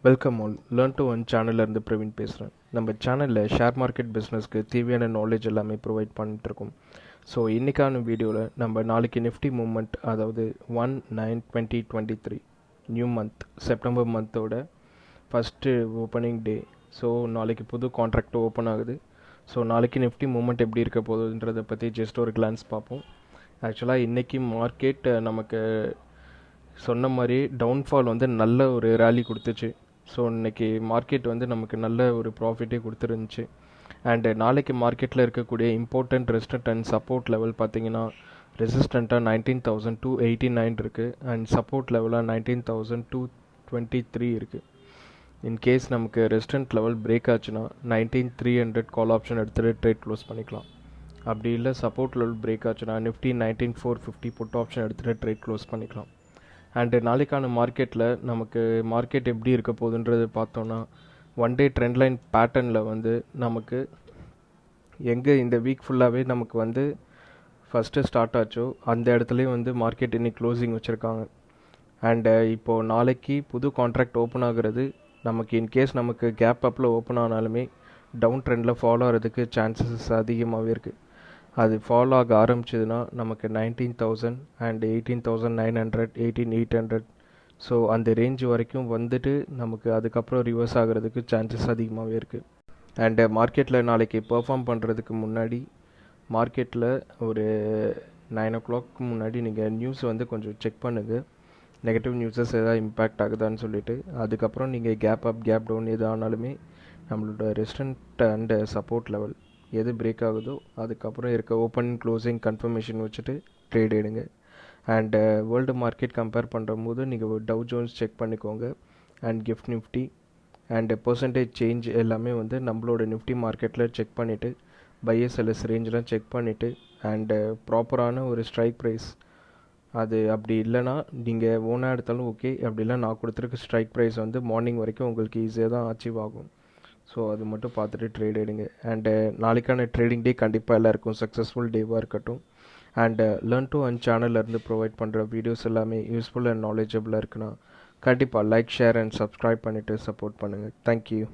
Welcome all learn to one சேனல்லேருந்து பிரவீன் பேசுகிறேன். நம்ம சேனலில் ஷேர் மார்க்கெட் பிஸ்னஸ்க்கு தேவையான நாலேஜ் எல்லாமே ப்ரொவைட் பண்ணிட்டுருக்கோம். ஸோ இன்றைக்கான வீடியோவில் நம்ம நாளைக்கு நிஃப்டி மூமெண்ட், அதாவது 1/9/2023 நியூ மந்த், செப்டம்பர் மந்தோட ஃபஸ்ட்டு ஓப்பனிங் டே. ஸோ நாளைக்கு புது கான்ட்ராக்ட் ஓப்பன் ஆகுது. ஸோ நாளைக்கு நிஃப்டி மூமெண்ட் எப்படி இருக்க போகுதுன்றதை பற்றி ஜஸ்ட் ஒரு கிளான்ஸ் பார்ப்போம். ஆக்சுவலாக இன்றைக்கி மார்க்கெட் நமக்கு சொன்ன மாதிரி டவுன்ஃபால் வந்து நல்ல ஒரு ரேலி கொடுத்துச்சு. ஸோ இன்றைக்கி மார்க்கெட் வந்து நமக்கு நல்ல ஒரு ப்ராஃபிட்டே கொடுத்துருந்துச்சு. அண்டு நாளைக்கு மார்க்கெட்டில் இருக்கக்கூடிய important resistant and support level பார்த்தீங்கன்னா, ரெசிஸ்டண்ட்டாக 19,289 இருக்குது அண்ட் சப்போர்ட் லெவலாக 19,223 இருக்குது. இன்கேஸ் நமக்கு ரெசிஸ்டன்ட் லெவல் பிரேக் ஆச்சுன்னா 19,300 கால் ஆப்ஷன் எடுத்துகிட்டு ட்ரேட் க்ளோஸ் பண்ணிக்கலாம். அப்படி இல்லை சப்போர்ட் லெவல் பிரேக் ஆச்சுன்னா நிஃப்டி 19,450 புட் ஆப்ஷன் எடுத்துகிட்டு ட்ரேட் க்ளோஸ் பண்ணிக்கலாம். அண்டு நாளைக்கான மார்க்கெட்டில் நமக்கு மார்க்கெட் எப்படி இருக்க போகுதுன்றது பார்த்தோன்னா, ஒன் டே ட்ரெண்ட் லைன் பேட்டர்னில் வந்து நமக்கு எங்கே இந்த வீக் ஃபுல்லாகவே நமக்கு வந்து ஃபஸ்ட்டு ஸ்டார்ட் ஆச்சோ அந்த இடத்துலையும் வந்து மார்க்கெட் இன்னைக்கு க்ளோசிங் வச்சுருக்காங்க. அண்டு இப்போது நாளைக்கு புது கான்ட்ராக்ட் ஓப்பன் ஆகுறது நமக்கு இன்கேஸ் நமக்கு கேப் அப்பில் ஓப்பன் ஆனாலுமே டவுன் ட்ரெண்டில் ஃபாலோ ஆகிறதுக்கு சான்சஸ் அதிகமாகவே இருக்குது. அது ஃபாலோ ஆக ஆரம்பிச்சதுன்னா நமக்கு 19,000 அண்ட் 18,900, 18,800, ஸோ அந்த ரேஞ்ச் வரைக்கும் வந்துட்டு நமக்கு அதுக்கப்புறம் ரிவர்ஸ் ஆகிறதுக்கு சான்சஸ் அதிகமாகவே இருக்குது. அண்டு மார்க்கெட்டில் நாளைக்கு பெர்ஃபார்ம் பண்ணுறதுக்கு முன்னாடி மார்க்கெட்டில் ஒரு 9 o'clock முன்னாடி நீங்கள் நியூஸ் வந்து கொஞ்சம் செக் பண்ணுங்கள். நெகட்டிவ் நியூஸஸ் எதாவது இம்பேக்ட் ஆகுதான்னு சொல்லிவிட்டு அதுக்கப்புறம் நீங்கள் கேப் அப் கேப் டவுன் எது ஆனாலுமே நம்மளோட ரெசிஸ்டன்ட் அண்ட் சப்போர்ட் லெவல் எது பிரேக் ஆகுதோ அதுக்கப்புறம் இருக்க ஓப்பன் க்ளோசிங் கன்ஃபர்மேஷன் வச்சுட்டு ட்ரேட் எடுங்க. அண்டு வேர்ல்டு மார்க்கெட் கம்பேர் பண்ணும்போது நீங்கள் டவ் ஜோன்ஸ் செக் பண்ணிக்கோங்க and gift Nifty and percentage change எல்லாமே வந்து நம்மளோட நிஃப்டி மார்க்கெட்டில் செக் பண்ணிவிட்டு பையஸ் செல்லர்ஸ் ரேஞ்செலாம் செக் பண்ணிவிட்டு அண்டு ப்ராப்பரான ஒரு ஸ்ட்ரைக் ப்ரைஸ், அது அப்படி இல்லைனா நீங்கள் ஓனாக எடுத்தாலும் ஓகே, அப்படி இல்லை நான் கொடுத்துருக்க ஸ்ட்ரைக் ப்ரைஸ் வந்து மார்னிங் வரைக்கும் உங்களுக்கு ஈஸியாக தான் அச்சீவ் ஆகும். ஸோ அது மட்டும் பார்த்துட்டு ட்ரேட் எடுங்க. அண்டு நாளைக்கான ட்ரேடிங் டே கண்டிப்பாக எல்லாருக்கும் சக்ஸஸ்ஃபுல் டேவாக இருக்கட்டும். அண்டு லேர்ன் டு ஒன் சேனல்லேருந்து ப்ரொவைட் பண்ணுற வீடியோஸ் எல்லாமே யூஸ்ஃபுல் அண்ட் நாலேஜபிளாக இருக்குன்னா கண்டிப்பாக லைக், ஷேர் அண்ட் சப்ஸ்கிரைப் பண்ணிவிட்டு சப்போர்ட் பண்ணுங்கள். தேங்க்யூ.